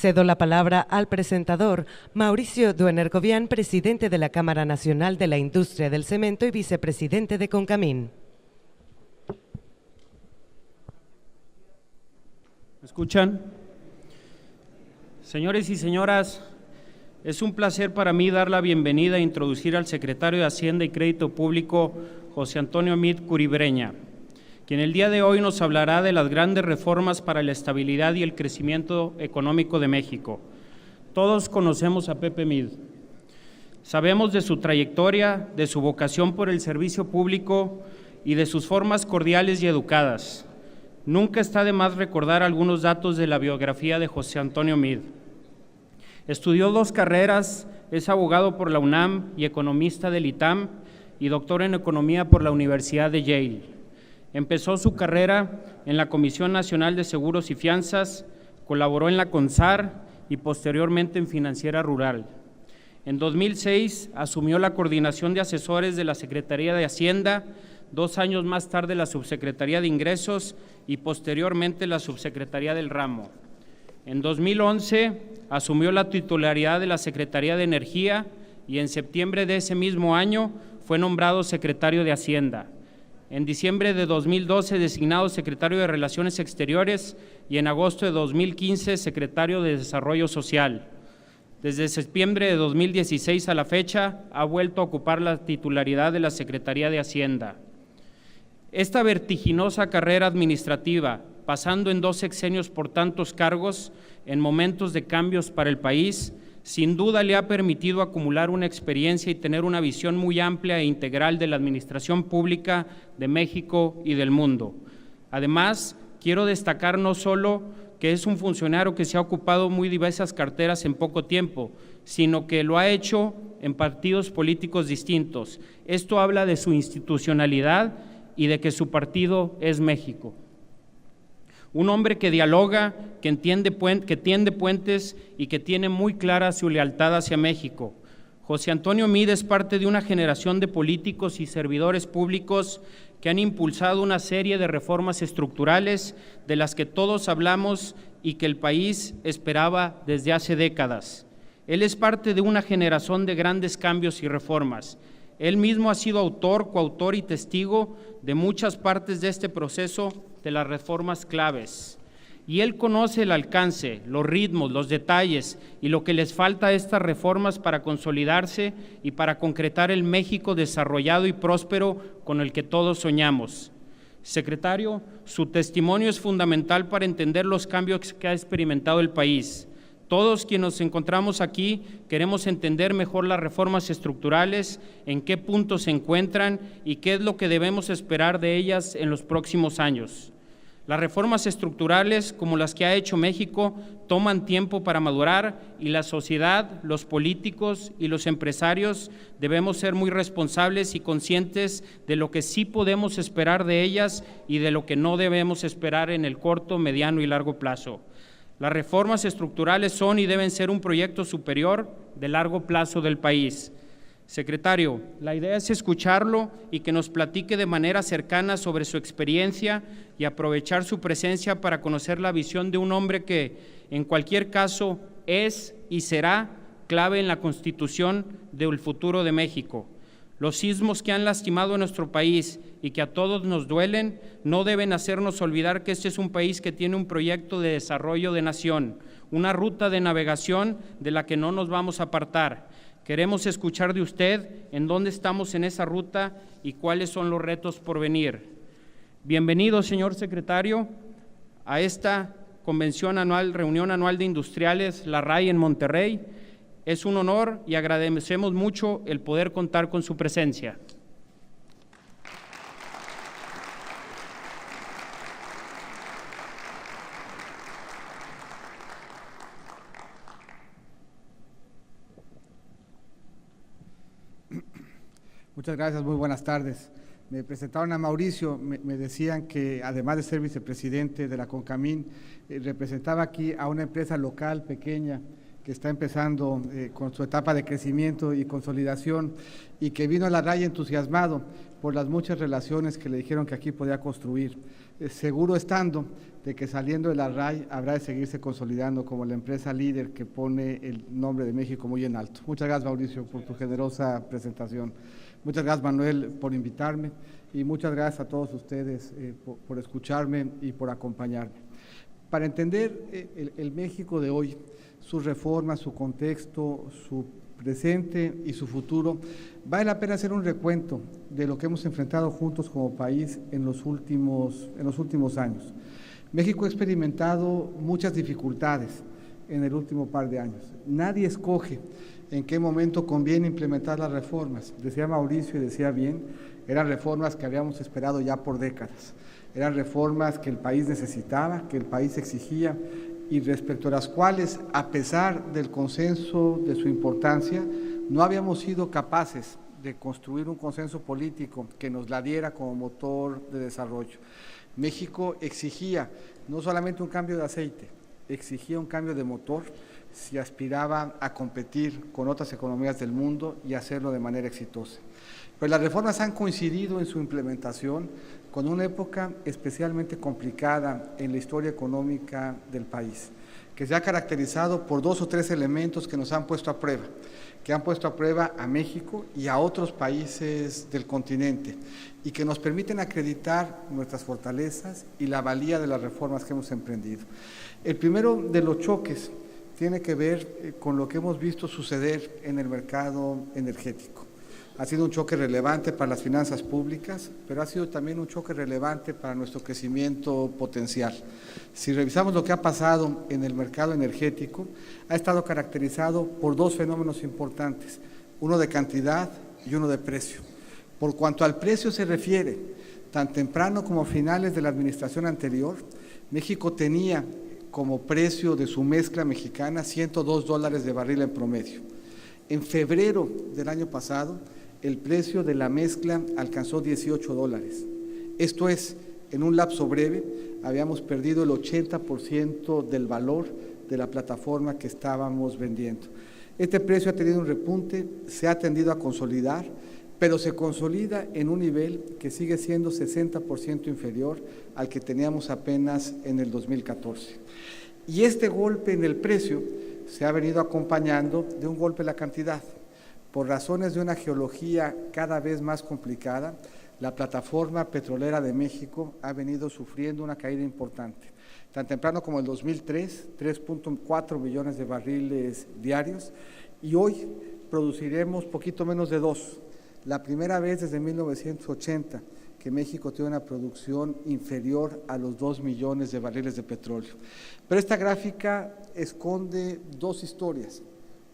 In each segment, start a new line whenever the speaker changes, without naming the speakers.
Cedo la palabra al presentador, Mauricio Duenergovian, presidente de la Cámara Nacional de la Industria del Cemento y vicepresidente de CONCAMIN.
¿Me escuchan? Señores y señoras, es un placer para mí dar la bienvenida e introducir al secretario de Hacienda y Crédito Público, José Antonio Meade Curibreña, quien el día de hoy nos hablará de las grandes reformas para la estabilidad y el crecimiento económico de México. Todos conocemos a Pepe Meade. Sabemos de su trayectoria, de su vocación por el servicio público y de sus formas cordiales y educadas. Nunca está de más recordar algunos datos de la biografía de José Antonio Meade. Estudió 2 carreras, es abogado por la UNAM y economista del ITAM y doctor en economía por la Universidad de Yale. Empezó su carrera en la Comisión Nacional de Seguros y Fianzas, colaboró en la CONSAR y posteriormente en Financiera Rural. En 2006 asumió la coordinación de asesores de la Secretaría de Hacienda, 2 años más tarde la Subsecretaría de Ingresos y posteriormente la Subsecretaría del Ramo. En 2011 asumió la titularidad de la Secretaría de Energía y en septiembre de ese mismo año fue nombrado secretario de Hacienda. En diciembre de 2012 designado secretario de Relaciones Exteriores y en agosto de 2015 secretario de Desarrollo Social. Desde septiembre de 2016 a la fecha ha vuelto a ocupar la titularidad de la Secretaría de Hacienda. Esta vertiginosa carrera administrativa, pasando en 2 sexenios por tantos cargos en momentos de cambios para el país, sin duda le ha permitido acumular una experiencia y tener una visión muy amplia e integral de la administración pública de México y del mundo. Además, quiero destacar no solo que es un funcionario que se ha ocupado muy diversas carteras en poco tiempo, sino que lo ha hecho en partidos políticos distintos. Esto habla de su institucionalidad y de que su partido es México. Un hombre que dialoga, que tiende puentes y que tiene muy clara su lealtad hacia México. José Antonio Meade es parte de una generación de políticos y servidores públicos que han impulsado una serie de reformas estructurales de las que todos hablamos y que el país esperaba desde hace décadas. Él es parte de una generación de grandes cambios y reformas. Él mismo ha sido autor, coautor y testigo de muchas partes de este proceso de las reformas claves. Y él conoce el alcance, los ritmos, los detalles y lo que les falta a estas reformas para consolidarse y para concretar el México desarrollado y próspero con el que todos soñamos. Secretario, su testimonio es fundamental para entender los cambios que ha experimentado el país. Todos quienes nos encontramos aquí queremos entender mejor las reformas estructurales, en qué puntos se encuentran y qué es lo que debemos esperar de ellas en los próximos años. Las reformas estructurales, como las que ha hecho México, toman tiempo para madurar y la sociedad, los políticos y los empresarios debemos ser muy responsables y conscientes de lo que sí podemos esperar de ellas y de lo que no debemos esperar en el corto, mediano y largo plazo. Las reformas estructurales son y deben ser un proyecto superior de largo plazo del país. Secretario, la idea es escucharlo y que nos platique de manera cercana sobre su experiencia y aprovechar su presencia para conocer la visión de un hombre que, en cualquier caso, es y será clave en la constitución del futuro de México. Los sismos que han lastimado a nuestro país y que a todos nos duelen no deben hacernos olvidar que este es un país que tiene un proyecto de desarrollo de nación, una ruta de navegación de la que no nos vamos a apartar. Queremos escuchar de usted en dónde estamos en esa ruta y cuáles son los retos por venir. Bienvenido, señor secretario, a esta reunión anual de industriales, la RAI en Monterrey. Es un honor y agradecemos mucho el poder contar con su presencia.
Muchas gracias, muy buenas tardes. Me presentaron a Mauricio, me decían que además de ser vicepresidente de la CONCAMIN, representaba aquí a una empresa local pequeña que está empezando con su etapa de crecimiento y consolidación y que vino a la RAI entusiasmado por las muchas relaciones que le dijeron que aquí podía construir, seguro estando de que saliendo de la RAI habrá de seguirse consolidando como la empresa líder que pone el nombre de México muy en alto. Muchas gracias, Mauricio, por tu generosa presentación. Muchas gracias, Manuel, por invitarme y muchas gracias a todos ustedes por escucharme y por acompañarme. Para entender el México de hoy, sus reformas, su contexto, su presente y su futuro, vale la pena hacer un recuento de lo que hemos enfrentado juntos como país en los últimos años. México ha experimentado muchas dificultades en el último par de años. Nadie escoge en qué momento conviene implementar las reformas. Decía Mauricio y decía bien, eran reformas que habíamos esperado ya por décadas. Eran reformas que el país necesitaba, que el país exigía y respecto a las cuales, a pesar del consenso de su importancia, no habíamos sido capaces de construir un consenso político que nos la diera como motor de desarrollo. México exigía no solamente un cambio de aceite, exigía un cambio de motor si aspiraba a competir con otras economías del mundo y hacerlo de manera exitosa. Pero las reformas han coincidido en su implementación con una época especialmente complicada en la historia económica del país, que se ha caracterizado por 2 o 3 elementos que nos han puesto a prueba, que han puesto a prueba a México y a otros países del continente y que nos permiten acreditar nuestras fortalezas y la valía de las reformas que hemos emprendido. El primero de los choques tiene que ver con lo que hemos visto suceder en el mercado energético. Ha sido un choque relevante para las finanzas públicas, pero ha sido también un choque relevante para nuestro crecimiento potencial. Si revisamos lo que ha pasado en el mercado energético, ha estado caracterizado por 2 fenómenos importantes, uno de cantidad y uno de precio. Por cuanto al precio se refiere, tan temprano como a finales de la administración anterior, México tenía como precio de su mezcla mexicana $102 de barril en promedio. En febrero del año pasado, el precio de la mezcla alcanzó $18. Esto es, en un lapso breve, habíamos perdido el 80% del valor de la plataforma que estábamos vendiendo. Este precio ha tenido un repunte, se ha tendido a consolidar, pero se consolida en un nivel que sigue siendo 60% inferior al que teníamos apenas en el 2014. Y este golpe en el precio se ha venido acompañando de un golpe en la cantidad. Por razones de una geología cada vez más complicada, la plataforma petrolera de México ha venido sufriendo una caída importante. Tan temprano como el 2003, 3.4 millones de barriles diarios, y hoy produciremos poquito menos de 2. La primera vez desde 1980 que México tiene una producción inferior a los 2 millones de barriles de petróleo. Pero esta gráfica esconde 2 historias.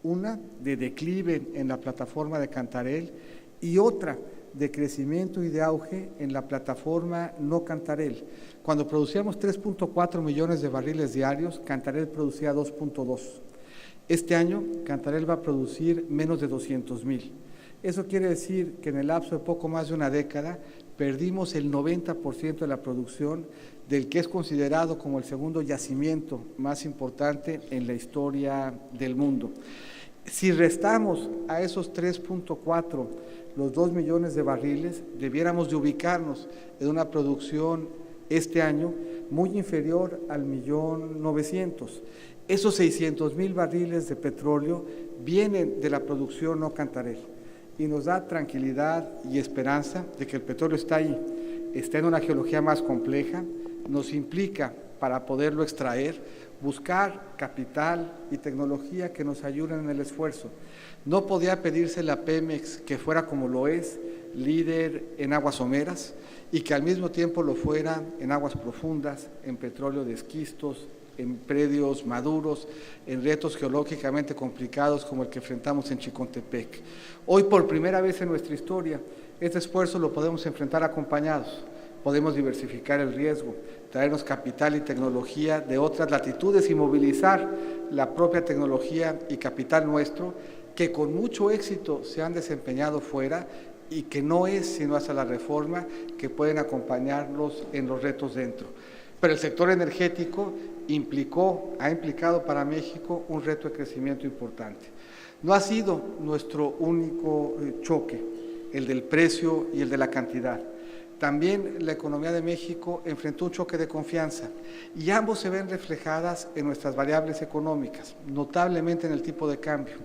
Una de declive en la plataforma de Cantarell y otra de crecimiento y de auge en la plataforma no Cantarell. Cuando producíamos 3.4 millones de barriles diarios, Cantarell producía 2.2. Este año, Cantarell va a producir menos de 200,000. Eso quiere decir que en el lapso de poco más de una década perdimos el 90% de la producción del que es considerado como el segundo yacimiento más importante en la historia del mundo. Si restamos a esos 3.4 los 2 millones de barriles, debiéramos de ubicarnos en una producción este año muy inferior al 1.900.000. Esos 600,000 barriles de petróleo vienen de la producción no Cantarell y nos da tranquilidad y esperanza de que el petróleo está ahí, está en una geología más compleja, nos implica para poderlo extraer, buscar capital y tecnología que nos ayuden en el esfuerzo. No podía pedirse a Pemex que fuera como lo es, líder en aguas someras y que al mismo tiempo lo fuera en aguas profundas, en petróleo de esquistos, en predios maduros, en retos geológicamente complicados como el que enfrentamos en Chicontepec. Hoy, por primera vez en nuestra historia, este esfuerzo lo podemos enfrentar acompañados. Podemos diversificar el riesgo, traernos capital y tecnología de otras latitudes y movilizar la propia tecnología y capital nuestro que con mucho éxito se han desempeñado fuera y que no es sino hasta la reforma que pueden acompañarlos en los retos dentro. Pero el sector energético ha implicado para México un reto de crecimiento importante. No ha sido nuestro único choque, el del precio y el de la cantidad. También la economía de México enfrentó un choque de confianza y ambos se ven reflejadas en nuestras variables económicas, notablemente en el tipo de cambio.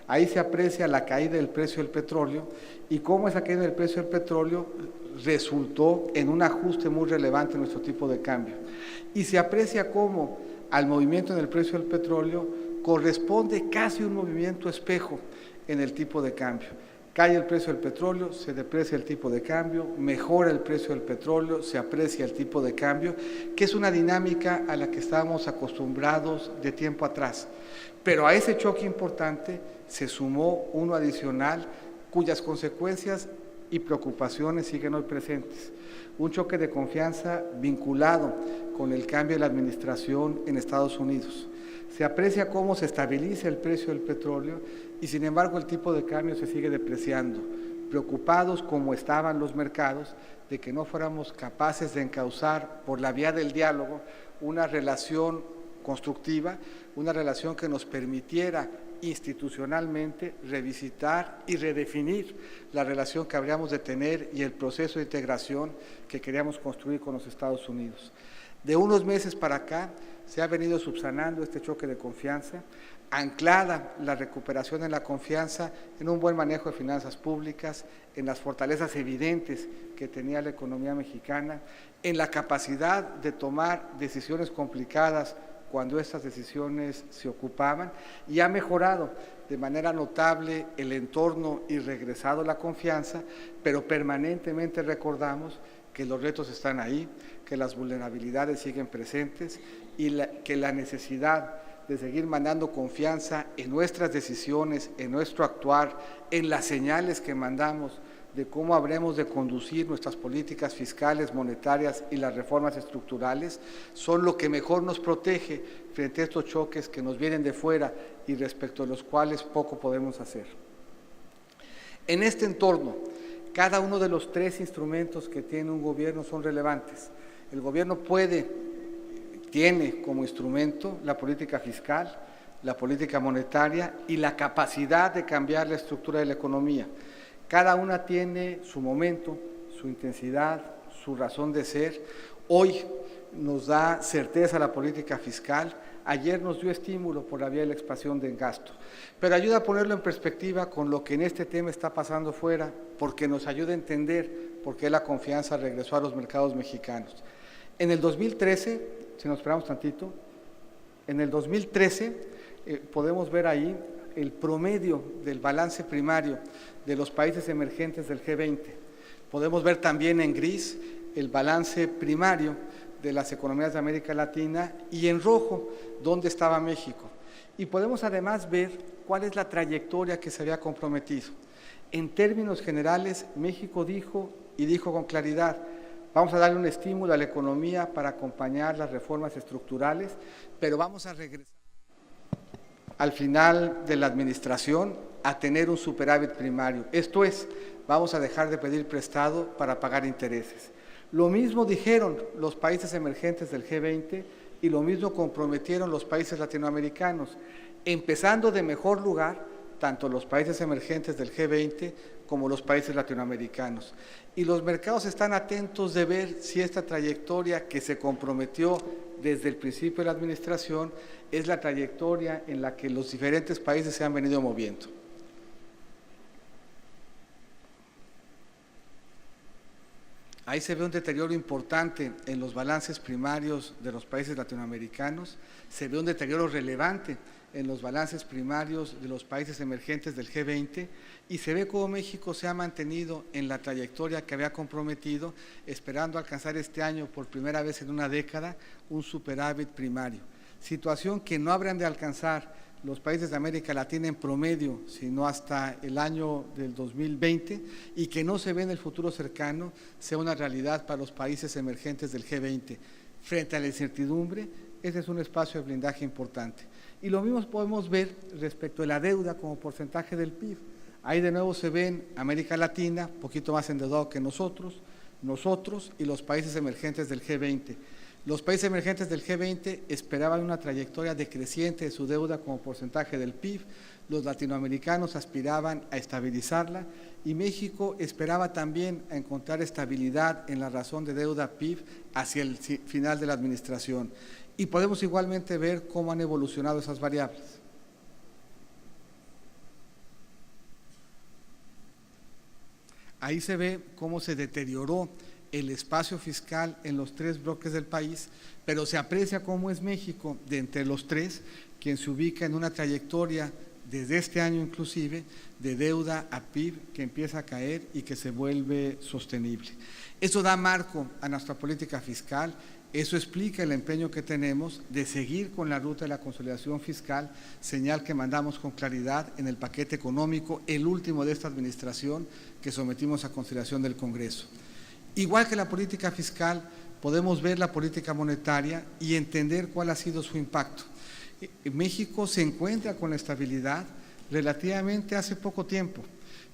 Ahí se aprecia la caída del precio del petróleo y cómo esa caída del precio del petróleo resultó en un ajuste muy relevante en nuestro tipo de cambio. Y se aprecia cómo al movimiento en el precio del petróleo corresponde casi un movimiento espejo en el tipo de cambio. Cae el precio del petróleo, se deprecia el tipo de cambio, mejora el precio del petróleo, se aprecia el tipo de cambio, que es una dinámica a la que estábamos acostumbrados de tiempo atrás. Pero a ese choque importante se sumó uno adicional cuyas consecuencias y preocupaciones siguen hoy presentes. Un choque de confianza vinculado con el cambio de la administración en Estados Unidos. Se aprecia cómo se estabiliza el precio del petróleo y sin embargo el tipo de cambio se sigue depreciando, preocupados como estaban los mercados de que no fuéramos capaces de encauzar por la vía del diálogo una relación constructiva, una relación que nos permitiera institucionalmente revisitar y redefinir la relación que habríamos de tener y el proceso de integración que queríamos construir con los Estados Unidos. De unos meses para acá se ha venido subsanando este choque de confianza, anclada la recuperación en la confianza en un buen manejo de finanzas públicas, en las fortalezas evidentes que tenía la economía mexicana, en la capacidad de tomar decisiones complicadas cuando estas decisiones se ocupaban, y ha mejorado de manera notable el entorno y regresado la confianza, pero permanentemente recordamos que los retos están ahí, que las vulnerabilidades siguen presentes y que la necesidad de seguir mandando confianza en nuestras decisiones, en nuestro actuar, en las señales que mandamos de cómo habremos de conducir nuestras políticas fiscales, monetarias y las reformas estructurales, son lo que mejor nos protege frente a estos choques que nos vienen de fuera y respecto a los cuales poco podemos hacer. En este entorno, cada uno de los tres instrumentos que tiene un gobierno son relevantes. El gobierno tiene como instrumento la política fiscal, la política monetaria y la capacidad de cambiar la estructura de la economía. Cada una tiene su momento, su intensidad, su razón de ser. Hoy nos da certeza la política fiscal, ayer nos dio estímulo por la vía de la expansión del gasto, pero ayuda a ponerlo en perspectiva con lo que en este tema está pasando fuera, porque nos ayuda a entender por qué la confianza regresó a los mercados mexicanos. En el 2013, si nos esperamos tantito, en el 2013 podemos ver ahí el promedio del balance primario de los países emergentes del G20. Podemos ver también en gris el balance primario de las economías de América Latina y en rojo dónde estaba México. Y podemos además ver cuál es la trayectoria que se había comprometido. En términos generales, México dijo con claridad: vamos a darle un estímulo a la economía para acompañar las reformas estructurales, pero vamos a regresar al final de la administración a tener un superávit primario. Esto es, vamos a dejar de pedir prestado para pagar intereses. Lo mismo dijeron los países emergentes del G20 y lo mismo comprometieron los países latinoamericanos, empezando de mejor lugar tanto los países emergentes del G20 como los países latinoamericanos. Y los mercados están atentos de ver si esta trayectoria que se comprometió desde el principio de la administración es la trayectoria en la que los diferentes países se han venido moviendo. Ahí se ve un deterioro importante en los balances primarios de los países latinoamericanos, se ve un deterioro relevante en los balances primarios de los países emergentes del G20 y se ve cómo México se ha mantenido en la trayectoria que había comprometido, esperando alcanzar este año por primera vez en una década un superávit primario, situación que no habrán de alcanzar los países de América Latina en promedio, sino hasta el año del 2020, y que no se ve en el futuro cercano sea una realidad para los países emergentes del G20. Frente a la incertidumbre, ese es un espacio de blindaje importante. Y lo mismo podemos ver respecto a la deuda como porcentaje del PIB. Ahí de nuevo se ven América Latina, un poquito más endeudado que nosotros y los países emergentes del G20. Los países emergentes del G20 esperaban una trayectoria decreciente de su deuda como porcentaje del PIB, los latinoamericanos aspiraban a estabilizarla y México esperaba también a encontrar estabilidad en la razón de deuda PIB hacia el final de la administración. Y podemos igualmente ver cómo han evolucionado esas variables. Ahí se ve cómo se deterioró el espacio fiscal en los tres bloques del país, pero se aprecia cómo es México, de entre los tres, quien se ubica en una trayectoria, desde este año inclusive, de deuda a PIB que empieza a caer y que se vuelve sostenible. Eso da marco a nuestra política fiscal, eso explica el empeño que tenemos de seguir con la ruta de la consolidación fiscal, señal que mandamos con claridad en el paquete económico, el último de esta administración que sometimos a consideración del Congreso. Igual que la política fiscal, podemos ver la política monetaria y entender cuál ha sido su impacto. México se encuentra con la estabilidad relativamente hace poco tiempo.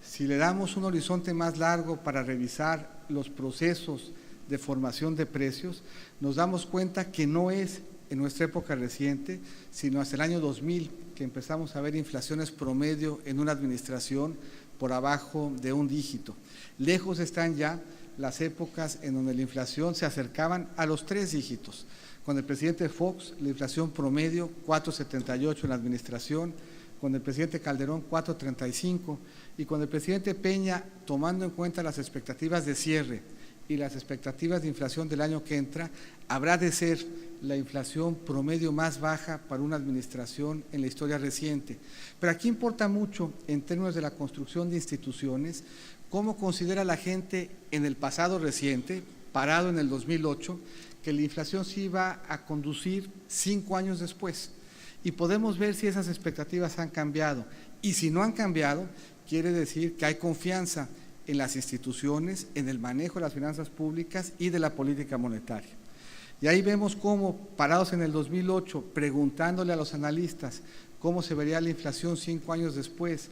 Si le damos un horizonte más largo para revisar los procesos de formación de precios, nos damos cuenta que no es en nuestra época reciente, sino hasta el año 2000, que empezamos a ver inflaciones promedio en una administración por abajo de un dígito. Lejos están ya las épocas en donde la inflación se acercaban a los 3 dígitos. Con el presidente Fox, la inflación promedio 4,78 en la administración, con el presidente Calderón 4,35 y con el presidente Peña, tomando en cuenta las expectativas de cierre y las expectativas de inflación del año que entra, habrá de ser la inflación promedio más baja para una administración en la historia reciente. Pero aquí importa mucho, en términos de la construcción de instituciones, cómo considera la gente en el pasado reciente, parado en el 2008, que la inflación se iba a conducir 5 años después. Y podemos ver si esas expectativas han cambiado. Y si no han cambiado, quiere decir que hay confianza en las instituciones, en el manejo de las finanzas públicas y de la política monetaria. Y ahí vemos cómo, parados en el 2008, preguntándole a los analistas cómo se vería la inflación 5 años después,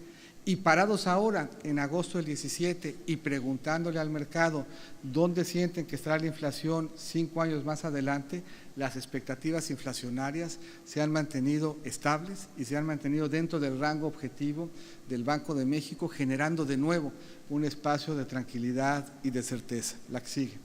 y parados ahora, en agosto del 17, y preguntándole al mercado dónde sienten que estará la inflación 5 años más adelante, las expectativas inflacionarias se han mantenido estables y se han mantenido dentro del rango objetivo del Banco de México, generando de nuevo un espacio de tranquilidad y de certeza. La que sigue.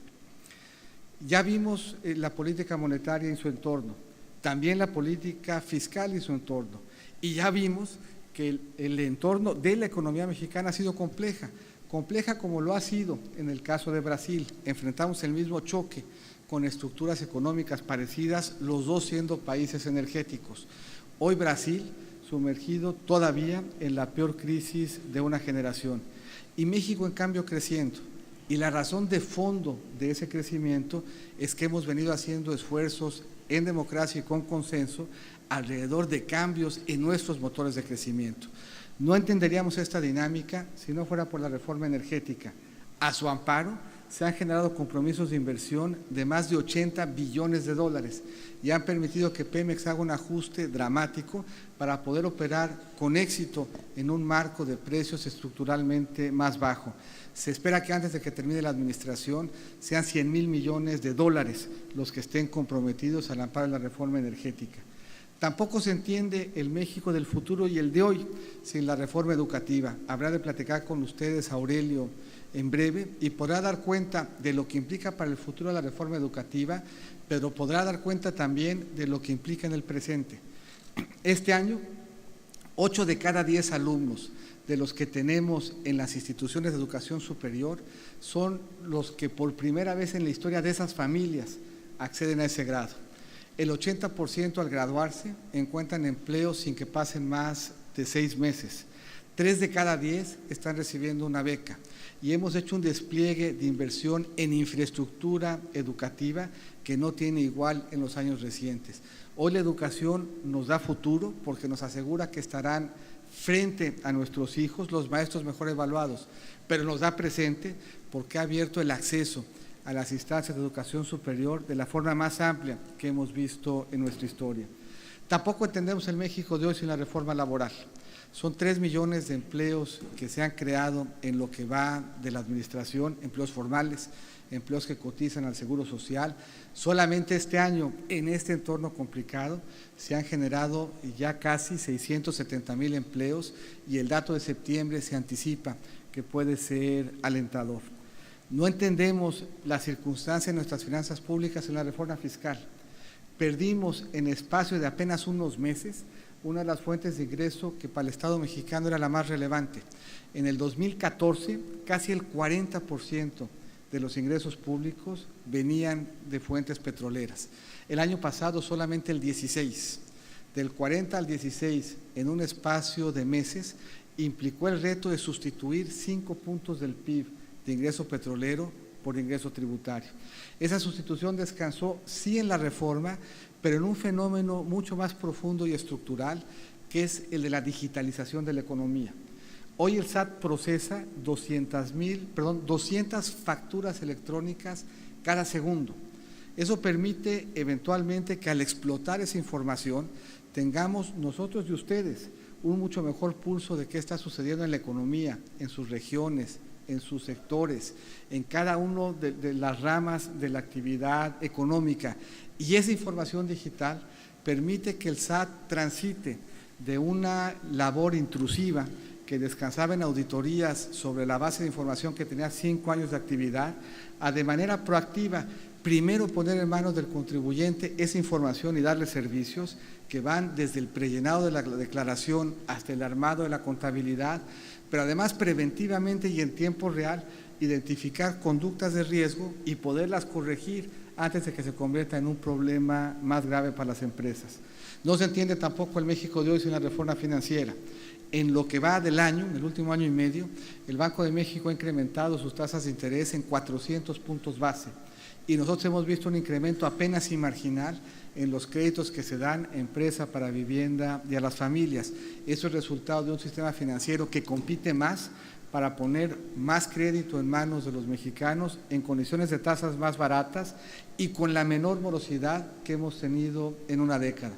Ya vimos la política monetaria y su entorno, también la política fiscal y su entorno, y ya vimos que el entorno de la economía mexicana ha sido compleja como lo ha sido en el caso de Brasil. Enfrentamos el mismo choque con estructuras económicas parecidas, los dos siendo países energéticos. Hoy Brasil sumergido todavía en la peor crisis de una generación y México en cambio creciendo. Y la razón de fondo de ese crecimiento es que hemos venido haciendo esfuerzos en democracia y con consenso alrededor de cambios en nuestros motores de crecimiento. No entenderíamos esta dinámica si no fuera por la reforma energética. A su amparo se han generado compromisos de inversión de más de 80 billones de dólares y han permitido que Pemex haga un ajuste dramático para poder operar con éxito en un marco de precios estructuralmente más bajo. Se espera que antes de que termine la administración sean 100,000 millones de dólares los que estén comprometidos al amparo de la reforma energética. Tampoco se entiende el México del futuro y el de hoy sin la reforma educativa. Habrá de platicar con ustedes, Aurelio, en breve y podrá dar cuenta de lo que implica para el futuro la reforma educativa, pero podrá dar cuenta también de lo que implica en el presente. Este año, 8 de cada 10 alumnos de los que tenemos en las instituciones de educación superior son los que por primera vez en la historia de esas familias acceden a ese grado. El 80% al graduarse encuentran empleo sin que pasen más de 6 meses. 3 de cada 10 están recibiendo una beca y hemos hecho un despliegue de inversión en infraestructura educativa que no tiene igual en los años recientes. Hoy la educación nos da futuro porque nos asegura que estarán frente a nuestros hijos los maestros mejor evaluados, pero nos da presente porque ha abierto el acceso a las instancias de educación superior de la forma más amplia que hemos visto en nuestra historia. Tampoco entendemos el México de hoy sin la reforma laboral. Son 3 millones de empleos que se han creado en lo que va de la administración, empleos formales, empleos que cotizan al Seguro Social. Solamente este año, en este entorno complicado, se han generado ya casi 670,000 empleos y el dato de septiembre se anticipa que puede ser alentador. No entendemos la circunstancia de nuestras finanzas públicas en la reforma fiscal. Perdimos en espacio de apenas unos meses una de las fuentes de ingreso que para el Estado mexicano era la más relevante. En el 2014, casi el 40% de los ingresos públicos venían de fuentes petroleras. El año pasado solamente el 16%. Del 40 al 16 en un espacio de meses implicó el reto de sustituir 5 puntos del PIB de ingreso petrolero por ingreso tributario. Esa sustitución descansó sí en la reforma, pero en un fenómeno mucho más profundo y estructural, que es el de la digitalización de la economía. Hoy el SAT procesa 200 facturas electrónicas cada segundo. Eso permite eventualmente que al explotar esa información tengamos nosotros y ustedes un mucho mejor pulso de qué está sucediendo en la economía, en sus regiones, en sus sectores, en cada uno de las ramas de la actividad económica. Y esa información digital permite que el SAT transite de una labor intrusiva que descansaba en auditorías sobre la base de información que tenía 5 años de actividad, a de manera proactiva, primero poner en manos del contribuyente esa información y darle servicios que van desde el prellenado de la declaración hasta el armado de la contabilidad, pero además preventivamente y en tiempo real identificar conductas de riesgo y poderlas corregir antes de que se convierta en un problema más grave para las empresas. No se entiende tampoco el México de hoy sin la reforma financiera. En lo que va del año, en el último año y medio, el Banco de México ha incrementado sus tasas de interés en 400 puntos base y nosotros hemos visto un incremento apenas y marginal en los créditos que se dan a empresa para vivienda y a las familias. Eso es resultado de un sistema financiero que compite más para poner más crédito en manos de los mexicanos en condiciones de tasas más baratas y con la menor morosidad que hemos tenido en una década.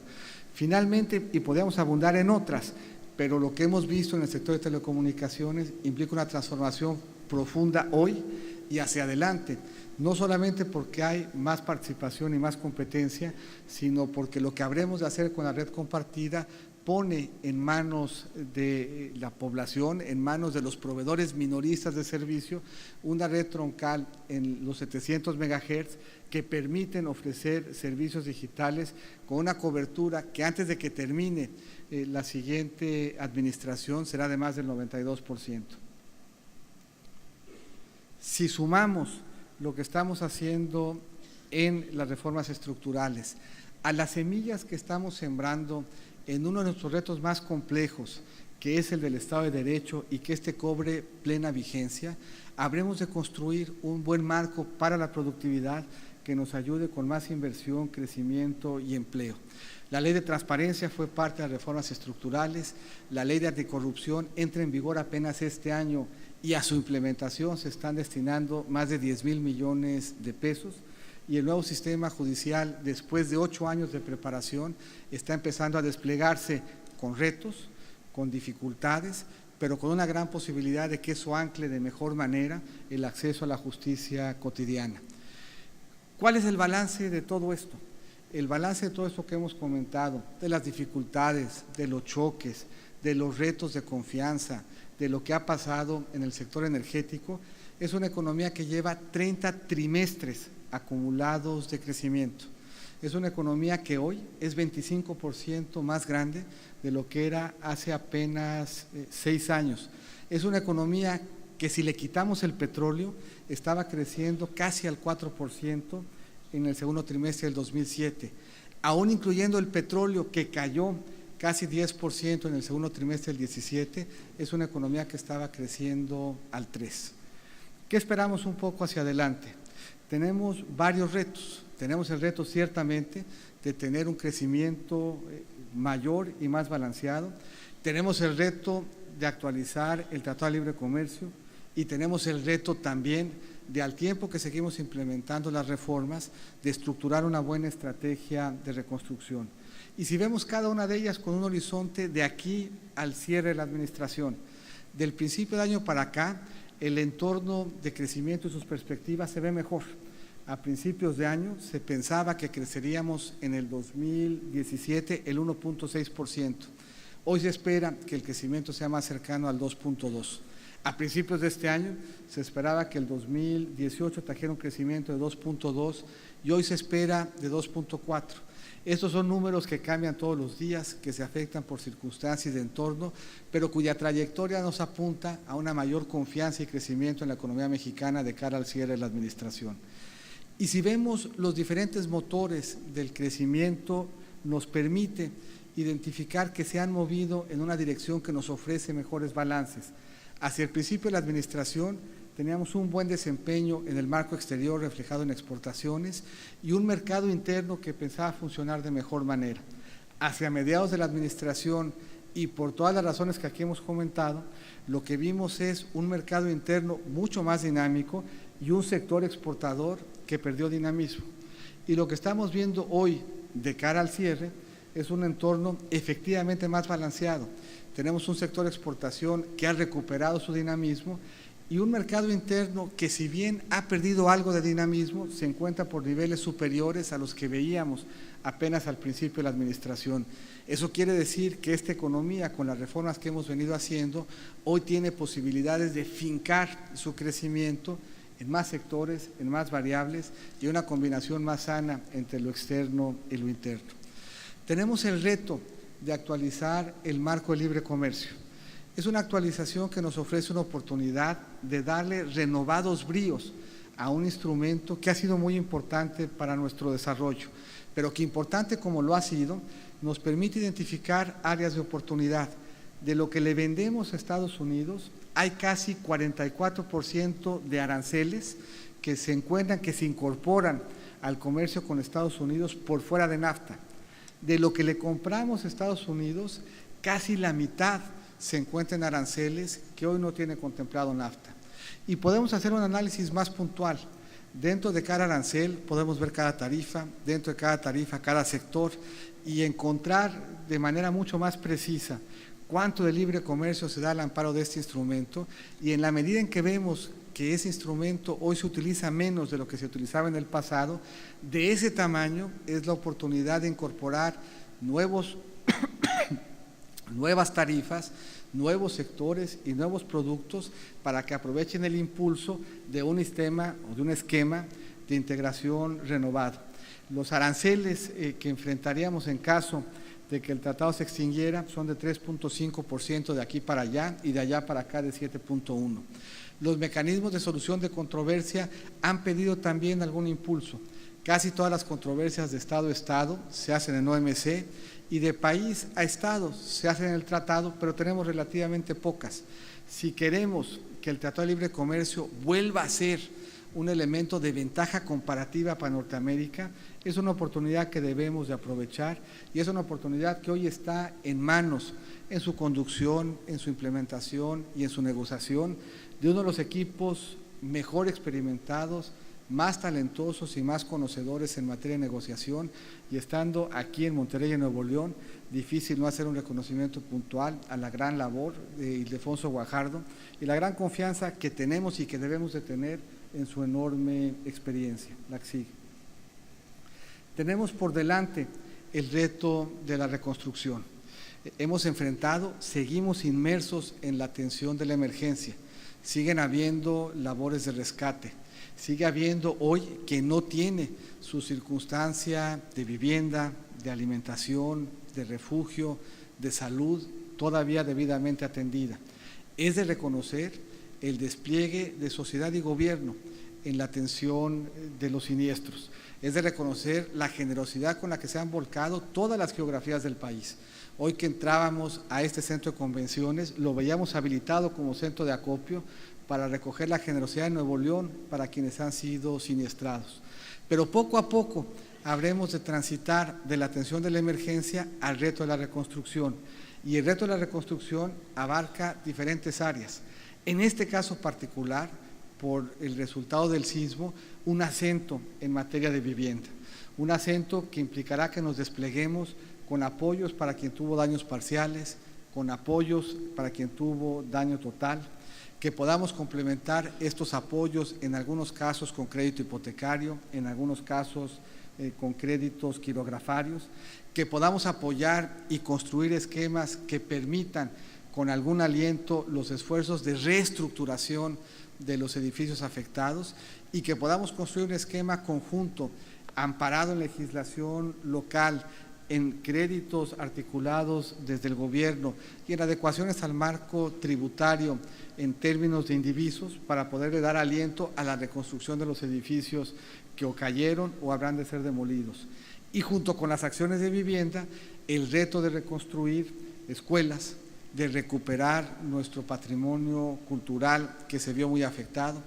Finalmente, y podemos abundar en otras, pero lo que hemos visto en el sector de telecomunicaciones implica una transformación profunda hoy y hacia adelante, no solamente porque hay más participación y más competencia, sino porque lo que habremos de hacer con la red compartida pone en manos de la población, en manos de los proveedores minoristas de servicio, una red troncal en los 700 MHz que permiten ofrecer servicios digitales con una cobertura que antes de que termine la siguiente administración será de más del 92%. Si sumamos lo que estamos haciendo en las reformas estructurales a las semillas que estamos sembrando en uno de nuestros retos más complejos, que es el del Estado de Derecho y que este cobre plena vigencia, habremos de construir un buen marco para la productividad que nos ayude con más inversión, crecimiento y empleo. La ley de transparencia fue parte de las reformas estructurales, la ley de anticorrupción entra en vigor apenas este año y a su implementación se están destinando más de 10,000 millones de pesos. Y el nuevo sistema judicial, después de 8 años de preparación, está empezando a desplegarse con retos, con dificultades, pero con una gran posibilidad de que eso ancle de mejor manera el acceso a la justicia cotidiana. ¿Cuál es el balance de todo esto? El balance de todo esto que hemos comentado, de las dificultades, de los choques, de los retos de confianza, de lo que ha pasado en el sector energético, es una economía que lleva 30 trimestres acumulados de crecimiento. Es una economía que hoy es 25% más grande de lo que era hace apenas 6 años. Es una economía que si le quitamos el petróleo estaba creciendo casi al 4% en el segundo trimestre del 2007. Aún incluyendo el petróleo que cayó casi 10% en el segundo trimestre del 17, es una economía que estaba creciendo al 3%. ¿Qué esperamos un poco hacia adelante? Tenemos varios retos. Tenemos el reto ciertamente de tener un crecimiento mayor y más balanceado. Tenemos el reto de actualizar el Tratado de Libre Comercio y tenemos el reto también de, al tiempo que seguimos implementando las reformas, de estructurar una buena estrategia de reconstrucción. Y si vemos cada una de ellas con un horizonte de aquí al cierre de la administración, del principio del año para acá, el entorno de crecimiento y sus perspectivas se ve mejor. A principios de año se pensaba que creceríamos en el 2017 el 1.6%. Hoy se espera que el crecimiento sea más cercano al 2.2%. A principios de este año se esperaba que el 2018 trajera un crecimiento de 2.2% y hoy se espera de 2.4%. Estos son números que cambian todos los días, que se afectan por circunstancias de entorno, pero cuya trayectoria nos apunta a una mayor confianza y crecimiento en la economía mexicana de cara al cierre de la administración. Y si vemos los diferentes motores del crecimiento, nos permite identificar que se han movido en una dirección que nos ofrece mejores balances. Hacia el principio de la administración teníamos un buen desempeño en el marco exterior reflejado en exportaciones y un mercado interno que pensaba funcionar de mejor manera. Hacia mediados de la administración y por todas las razones que aquí hemos comentado, lo que vimos es un mercado interno mucho más dinámico y un sector exportador que perdió dinamismo. Y lo que estamos viendo hoy de cara al cierre es un entorno efectivamente más balanceado. Tenemos un sector de exportación que ha recuperado su dinamismo y un mercado interno que, si bien ha perdido algo de dinamismo, se encuentra por niveles superiores a los que veíamos apenas al principio de la administración. Eso quiere decir que esta economía, con las reformas que hemos venido haciendo, hoy tiene posibilidades de fincar su crecimiento en más sectores, en más variables y una combinación más sana entre lo externo y lo interno. Tenemos el reto de actualizar el marco de libre comercio. Es una actualización que nos ofrece una oportunidad de darle renovados bríos a un instrumento que ha sido muy importante para nuestro desarrollo, pero que, importante como lo ha sido, nos permite identificar áreas de oportunidad. De lo que le vendemos a Estados Unidos, hay casi 44% de aranceles que se encuentran, que se incorporan al comercio con Estados Unidos por fuera de NAFTA. De lo que le compramos a Estados Unidos, casi la mitad se encuentra en aranceles que hoy no tiene contemplado NAFTA. Y podemos hacer un análisis más puntual. Dentro de cada arancel podemos ver cada tarifa, dentro de cada tarifa cada sector y encontrar de manera mucho más precisa cuánto de libre comercio se da al amparo de este instrumento, y en la medida en que vemos que ese instrumento hoy se utiliza menos de lo que se utilizaba en el pasado, de ese tamaño es la oportunidad de incorporar nuevas tarifas, nuevos sectores y nuevos productos para que aprovechen el impulso de un sistema o de un esquema de integración renovado. Los aranceles que enfrentaríamos en caso de que el tratado se extinguiera son de 3.5% de aquí para allá y de allá para acá de 7.1%. Los mecanismos de solución de controversia han pedido también algún impulso. Casi todas las controversias de Estado a Estado se hacen en OMC y de país a Estado se hacen en el tratado, pero tenemos relativamente pocas. Si queremos que el Tratado de Libre Comercio vuelva a ser un elemento de ventaja comparativa para Norteamérica, es una oportunidad que debemos de aprovechar y es una oportunidad que hoy está en manos, en su conducción, en su implementación y en su negociación de uno de los equipos mejor experimentados, más talentosos y más conocedores en materia de negociación, y estando aquí en Monterrey, en Nuevo León, difícil no hacer un reconocimiento puntual a la gran labor de Ildefonso Guajardo y la gran confianza que tenemos y que debemos de tener en su enorme experiencia, la que sigue. Tenemos por delante el reto de la reconstrucción. Hemos enfrentado, seguimos inmersos en la tensión de la emergencia, siguen habiendo labores de rescate, sigue habiendo hoy que no tiene su circunstancia de vivienda, de alimentación, de refugio, de salud todavía debidamente atendida. Es de reconocer el despliegue de sociedad y gobierno en la atención de los siniestros. Es de reconocer la generosidad con la que se han volcado todas las geografías del país. Hoy que entrábamos a este centro de convenciones, lo veíamos habilitado como centro de acopio para recoger la generosidad de Nuevo León para quienes han sido siniestrados. Pero poco a poco habremos de transitar de la atención de la emergencia al reto de la reconstrucción. Y el reto de la reconstrucción abarca diferentes áreas. En este caso particular, por el resultado del sismo, un acento en materia de vivienda. Un acento que implicará que nos despleguemos con apoyos para quien tuvo daños parciales, con apoyos para quien tuvo daño total, que podamos complementar estos apoyos en algunos casos con crédito hipotecario, en algunos casos con créditos quirografarios, que podamos apoyar y construir esquemas que permitan con algún aliento los esfuerzos de reestructuración de los edificios afectados y que podamos construir un esquema conjunto amparado en legislación local, en créditos articulados desde el gobierno y en adecuaciones al marco tributario en términos de indivisos para poderle dar aliento a la reconstrucción de los edificios que o cayeron o habrán de ser demolidos. Y junto con las acciones de vivienda, el reto de reconstruir escuelas, de recuperar nuestro patrimonio cultural que se vio muy afectado,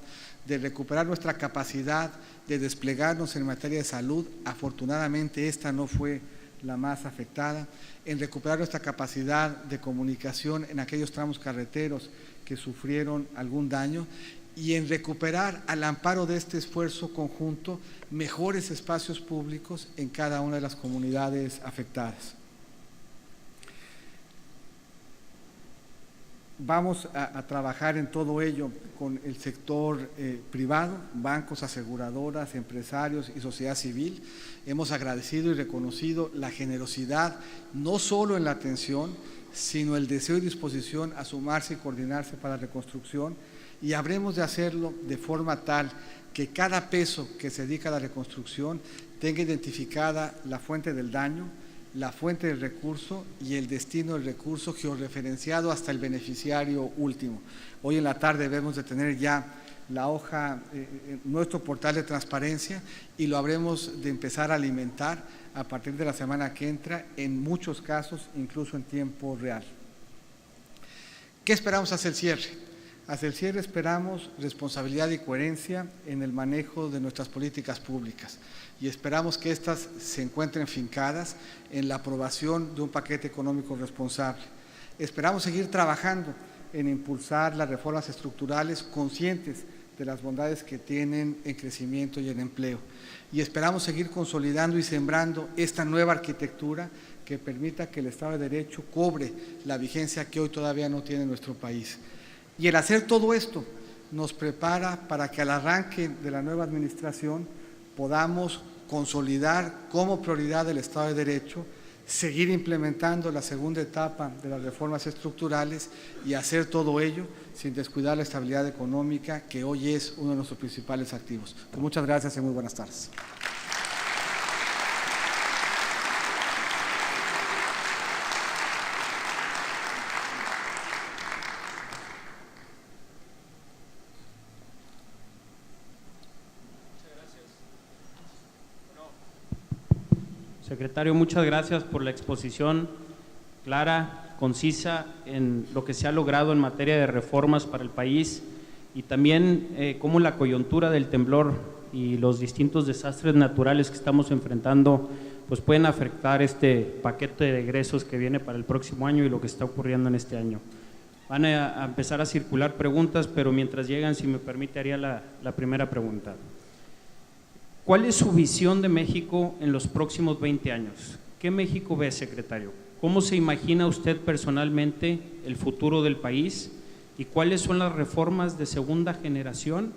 de recuperar nuestra capacidad de desplegarnos en materia de salud. Afortunadamente esta no fue la más afectada, en recuperar nuestra capacidad de comunicación en aquellos tramos carreteros que sufrieron algún daño y en recuperar al amparo de este esfuerzo conjunto mejores espacios públicos en cada una de las comunidades afectadas. Vamos a trabajar en todo ello con el sector privado, bancos, aseguradoras, empresarios y sociedad civil. Hemos agradecido y reconocido la generosidad, no solo en la atención, sino el deseo y disposición a sumarse y coordinarse para la reconstrucción, y habremos de hacerlo de forma tal que cada peso que se dedica a la reconstrucción tenga identificada la fuente del daño, la fuente del recurso y el destino del recurso georreferenciado hasta el beneficiario último. Hoy en la tarde debemos de tener ya la hoja, nuestro portal de transparencia, y lo habremos de empezar a alimentar a partir de la semana que entra, en muchos casos incluso en tiempo real. ¿Qué esperamos hacia el cierre? Hacia el cierre esperamos responsabilidad y coherencia en el manejo de nuestras políticas públicas y esperamos que éstas se encuentren fincadas en la aprobación de un paquete económico responsable. Esperamos seguir trabajando en impulsar las reformas estructurales conscientes de las bondades que tienen en crecimiento y en empleo. Y esperamos seguir consolidando y sembrando esta nueva arquitectura que permita que el Estado de Derecho cobre la vigencia que hoy todavía no tiene nuestro país. Y el hacer todo esto nos prepara para que al arranque de la nueva administración podamos consolidar como prioridad el Estado de Derecho, seguir implementando la segunda etapa de las reformas estructurales y hacer todo ello sin descuidar la estabilidad económica, que hoy es uno de nuestros principales activos. Pues muchas gracias y muy buenas tardes.
Secretario, muchas gracias por la exposición clara, concisa en lo que se ha logrado en materia de reformas para el país y también cómo la coyuntura del temblor y los distintos desastres naturales que estamos enfrentando pues pueden afectar este paquete de egresos que viene para el próximo año y lo que está ocurriendo en este año. Van a empezar a circular preguntas, pero mientras llegan, si me permite, haría la primera pregunta. ¿Cuál es su visión de México en los próximos 20 años? ¿Qué México ve, secretario? ¿Cómo se imagina usted personalmente el futuro del país? ¿Y cuáles son las reformas de segunda generación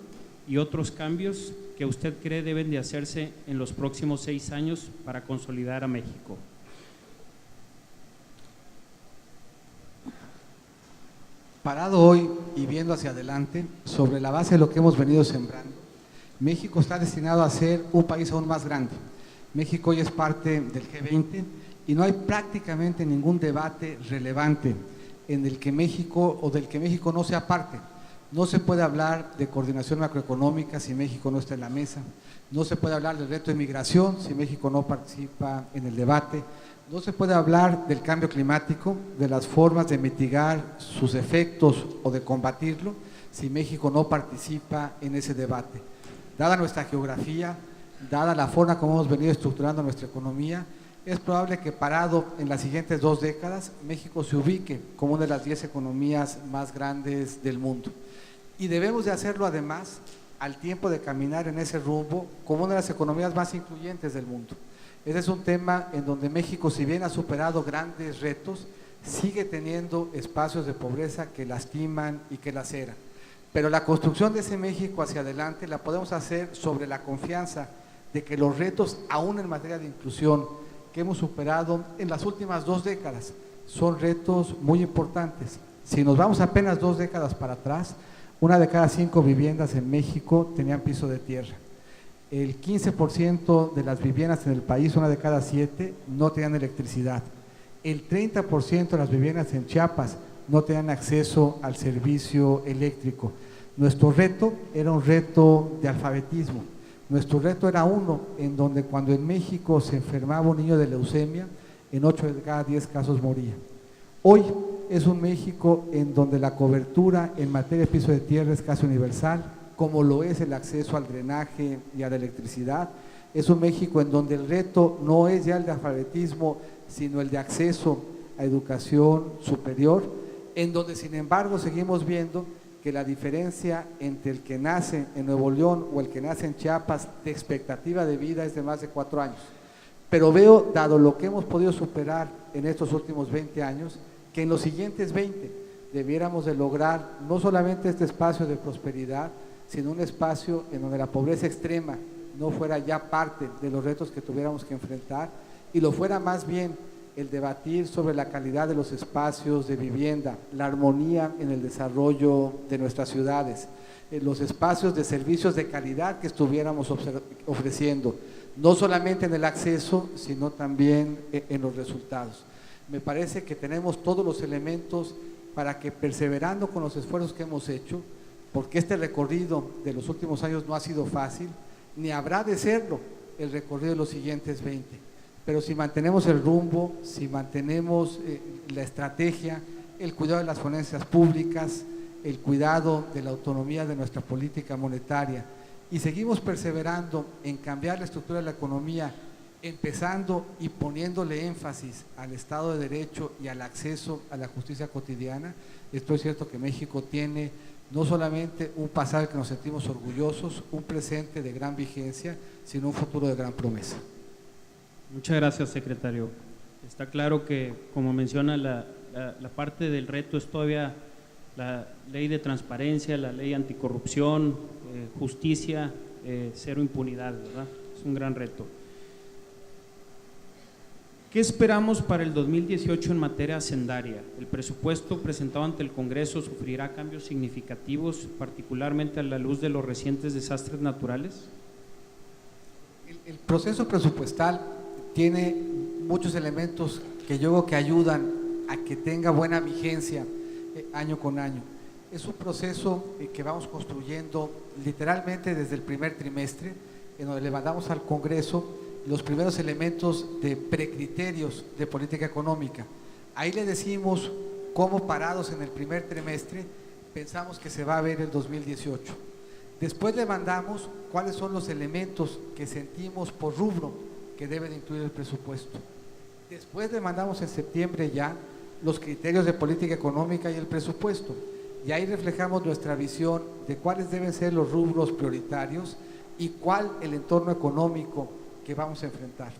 y otros cambios que usted cree deben de hacerse en los próximos 6 años para consolidar a México?
Parado hoy y viendo hacia adelante, sobre la base de lo que hemos venido sembrando, México está destinado a ser un país aún más grande. México hoy es parte del G20 y no hay prácticamente ningún debate relevante en el que México o del que México no sea parte. No se puede hablar de coordinación macroeconómica si México no está en la mesa. No se puede hablar del reto de migración si México no participa en el debate. No se puede hablar del cambio climático, de las formas de mitigar sus efectos o de combatirlo si México no participa en ese debate. Dada nuestra geografía, dada la forma como hemos venido estructurando nuestra economía, es probable que parado en las siguientes 2 décadas, México se ubique como una de las 10 economías más grandes del mundo. Y debemos de hacerlo además al tiempo de caminar en ese rumbo como una de las economías más incluyentes del mundo. Ese es un tema en donde México, si bien ha superado grandes retos, sigue teniendo espacios de pobreza que lastiman y que laceran. Pero la construcción de ese México hacia adelante la podemos hacer sobre la confianza de que los retos, aún en materia de inclusión, que hemos superado en las últimas 2 décadas, son retos muy importantes. Si nos vamos apenas 2 décadas para atrás, 1 de cada 5 viviendas en México tenían piso de tierra. El 15% de las viviendas en el país, 1 de cada 7, no tenían electricidad. El 30% de las viviendas en Chiapas no tenían acceso al servicio eléctrico. Nuestro reto era un reto de alfabetismo. Nuestro reto era uno en donde cuando en México se enfermaba un niño de leucemia, en 8 de cada 10 casos moría. Hoy es un México en donde la cobertura en materia de piso de tierra es casi universal, como lo es el acceso al drenaje y a la electricidad. Es un México en donde el reto no es ya el de alfabetismo, sino el de acceso a educación superior, en donde sin embargo seguimos viendo que la diferencia entre el que nace en Nuevo León o el que nace en Chiapas de expectativa de vida es de más de 4 años. Pero veo, dado lo que hemos podido superar en estos últimos 20 años, que en los siguientes 20 debiéramos de lograr no solamente este espacio de prosperidad, sino un espacio en donde la pobreza extrema no fuera ya parte de los retos que tuviéramos que enfrentar y lo fuera más bien el debatir sobre la calidad de los espacios de vivienda, la armonía en el desarrollo de nuestras ciudades, los espacios de servicios de calidad que estuviéramos ofreciendo, no solamente en el acceso, sino también en los resultados. Me parece que tenemos todos los elementos para que, perseverando con los esfuerzos que hemos hecho, porque este recorrido de los últimos años no ha sido fácil, ni habrá de serlo el recorrido de los siguientes 20. Pero si mantenemos el rumbo, si mantenemos la estrategia, el cuidado de las finanzas públicas, el cuidado de la autonomía de nuestra política monetaria, y seguimos perseverando en cambiar la estructura de la economía, empezando y poniéndole énfasis al Estado de Derecho y al acceso a la justicia cotidiana, estoy cierto que México tiene no solamente un pasado que nos sentimos orgullosos, un presente de gran vigencia, sino un futuro de gran promesa.
Muchas gracias, secretario. Está claro que, como menciona, la parte del reto es todavía la ley de transparencia, la ley anticorrupción, justicia, cero impunidad, ¿verdad? Es un gran reto. ¿Qué esperamos para el 2018 en materia hacendaria? El presupuesto presentado ante el Congreso sufrirá cambios significativos, particularmente a la luz de los recientes desastres naturales.
El proceso presupuestal tiene muchos elementos que yo creo que ayudan a que tenga buena vigencia año con año. Es un proceso que vamos construyendo literalmente desde el primer trimestre, en donde le mandamos al Congreso los primeros elementos de precriterios de política económica. Ahí le decimos cómo, parados en el primer trimestre, pensamos que se va a ver el 2018. Después le mandamos cuáles son los elementos que sentimos por rubro que deben incluir el presupuesto. Después le mandamos en septiembre ya los criterios de política económica y el presupuesto. Y ahí reflejamos nuestra visión de cuáles deben ser los rubros prioritarios y cuál el entorno económico que vamos a enfrentar.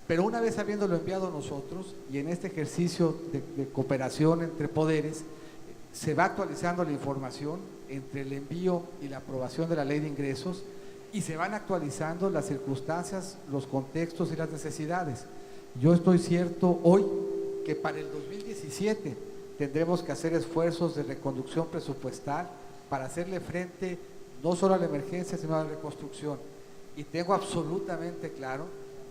Pero una vez habiéndolo enviado nosotros y en este ejercicio de cooperación entre poderes, se va actualizando la información entre el envío y la aprobación de la ley de ingresos y se van actualizando las circunstancias, los contextos y las necesidades. Yo estoy cierto hoy que para el 2017 tendremos que hacer esfuerzos de reconducción presupuestal para hacerle frente no solo a la emergencia, sino a la reconstrucción. Y tengo absolutamente claro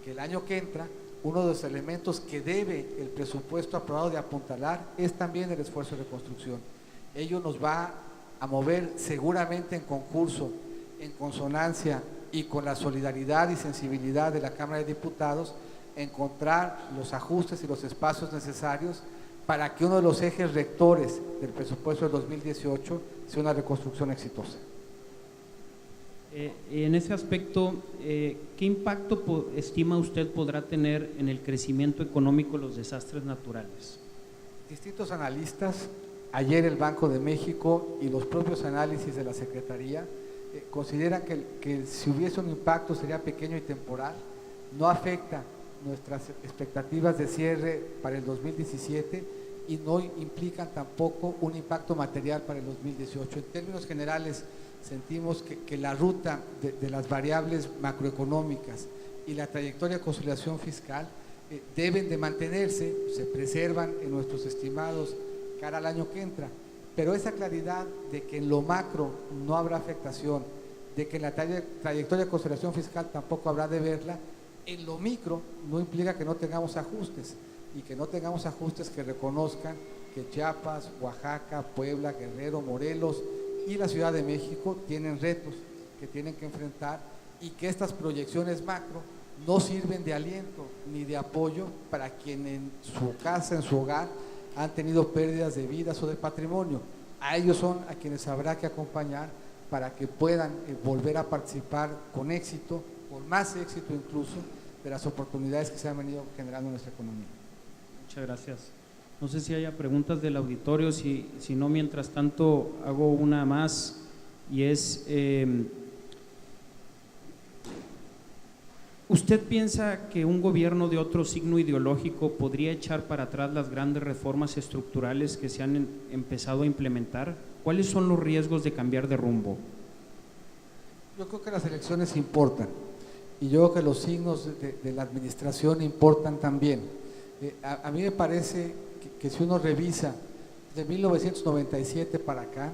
que el año que entra, uno de los elementos que debe el presupuesto aprobado de apuntalar es también el esfuerzo de reconstrucción. Ello nos va a mover seguramente en concurso, en consonancia y con la solidaridad y sensibilidad de la Cámara de Diputados, encontrar los ajustes y los espacios necesarios para que uno de los ejes rectores del presupuesto del 2018 sea una reconstrucción exitosa.
En ese aspecto, ¿qué impacto estima usted podrá tener en el crecimiento económico los desastres naturales?
Distintos analistas, ayer el Banco de México y los propios análisis de la Secretaría consideran que si hubiese un impacto sería pequeño y temporal, no afecta nuestras expectativas de cierre para el 2017 y no implican tampoco un impacto material para el 2018. En términos generales, sentimos que la ruta de las variables macroeconómicas y la trayectoria de consolidación fiscal deben de mantenerse, se preservan en nuestros estimados cara al año que entra, pero esa claridad de que en lo macro no habrá afectación, de que en la trayectoria de consolidación fiscal tampoco habrá de verla, en lo micro no implica que no tengamos ajustes, y que no tengamos ajustes que reconozcan que Chiapas, Oaxaca, Puebla, Guerrero, Morelos y la Ciudad de México tienen retos que tienen que enfrentar y que estas proyecciones macro no sirven de aliento ni de apoyo para quien en su casa, en su hogar, han tenido pérdidas de vidas o de patrimonio. A ellos son a quienes habrá que acompañar para que puedan volver a participar con éxito, con más éxito incluso, de las oportunidades que se han venido generando en nuestra economía.
Muchas gracias. No sé si haya preguntas del auditorio, si no, mientras tanto hago una más y es… ¿Usted piensa que un gobierno de otro signo ideológico podría echar para atrás las grandes reformas estructurales que se han empezado a implementar? ¿Cuáles son los riesgos de cambiar de rumbo?
Yo creo que las elecciones importan y yo creo que los signos de la administración importan también. A mí me parece que si uno revisa de 1997 para acá,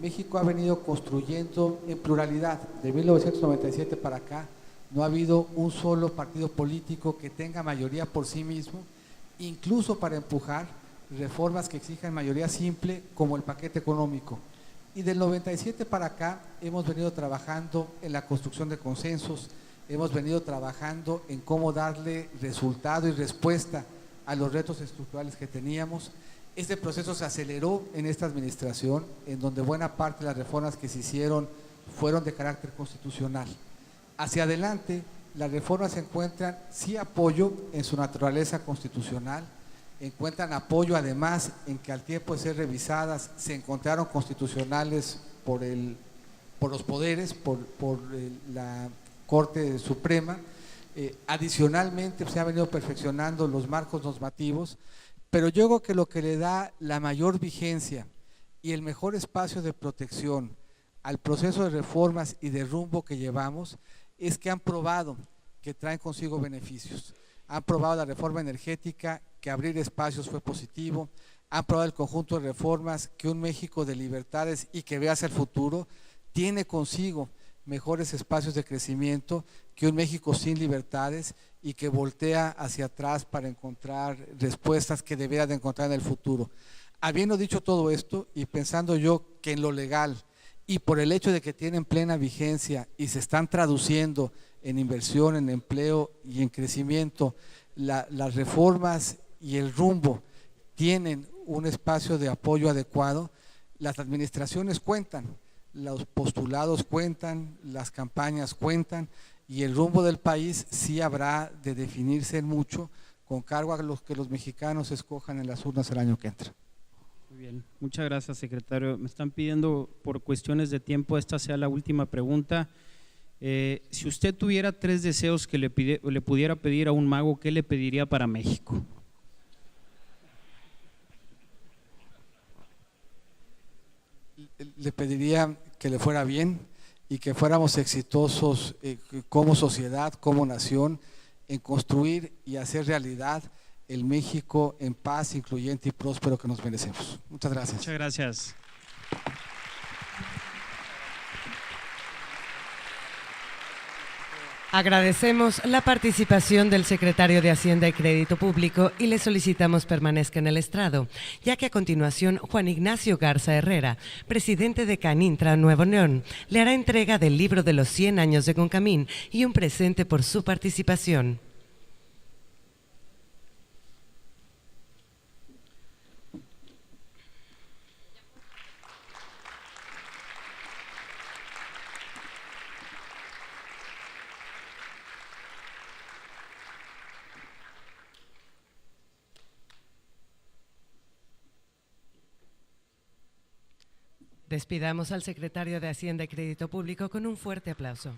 México ha venido construyendo en pluralidad. De 1997 para acá no ha habido un solo partido político que tenga mayoría por sí mismo, incluso para empujar reformas que exijan mayoría simple como el paquete económico. Y del 97 para acá hemos venido trabajando en la construcción de consensos, hemos venido trabajando en cómo darle resultado y respuesta a los retos estructurales que teníamos. Este proceso se aceleró en esta administración, en donde buena parte de las reformas que se hicieron fueron de carácter constitucional. Hacia adelante, las reformas encuentran sí apoyo en su naturaleza constitucional, encuentran apoyo además en que al tiempo de ser revisadas se encontraron constitucionales por los poderes, por la Corte Suprema. Adicionalmente se han venido perfeccionando los marcos normativos, pero yo creo que lo que le da la mayor vigencia y el mejor espacio de protección al proceso de reformas y de rumbo que llevamos es que han probado que traen consigo beneficios. Han probado la reforma energética, que abrir espacios fue positivo. Han probado el conjunto de reformas que un México de libertades y que ve hacia el futuro tiene consigo mejores espacios de crecimiento que un México sin libertades y que voltea hacia atrás para encontrar respuestas que debería de encontrar en el futuro. Habiendo dicho todo esto y pensando yo que en lo legal y por el hecho de que tienen plena vigencia y se están traduciendo en inversión, en empleo y en crecimiento, las reformas y el rumbo tienen un espacio de apoyo adecuado, las administraciones cuentan, los postulados cuentan, las campañas cuentan y el rumbo del país sí habrá de definirse en mucho con cargo a los que los mexicanos escojan en las urnas el año que entra.
Muy bien, muchas gracias, secretario. Me están pidiendo por cuestiones de tiempo, esta sea la última pregunta. Si usted tuviera 3 deseos que le pudiera pedir a un mago, ¿qué le pediría para México?
Le pediría que le fuera bien y que fuéramos exitosos como sociedad, como nación, en construir y hacer realidad el México en paz, incluyente y próspero que nos merecemos. Muchas gracias.
Muchas gracias.
Agradecemos la participación del secretario de Hacienda y Crédito Público y le solicitamos permanezca en el estrado, ya que a continuación Juan Ignacio Garza Herrera, presidente de Canintra Nuevo León, le hará entrega del libro de los 100 años de Concamín y un presente por su participación. Despidamos al secretario de Hacienda y Crédito Público con un fuerte aplauso.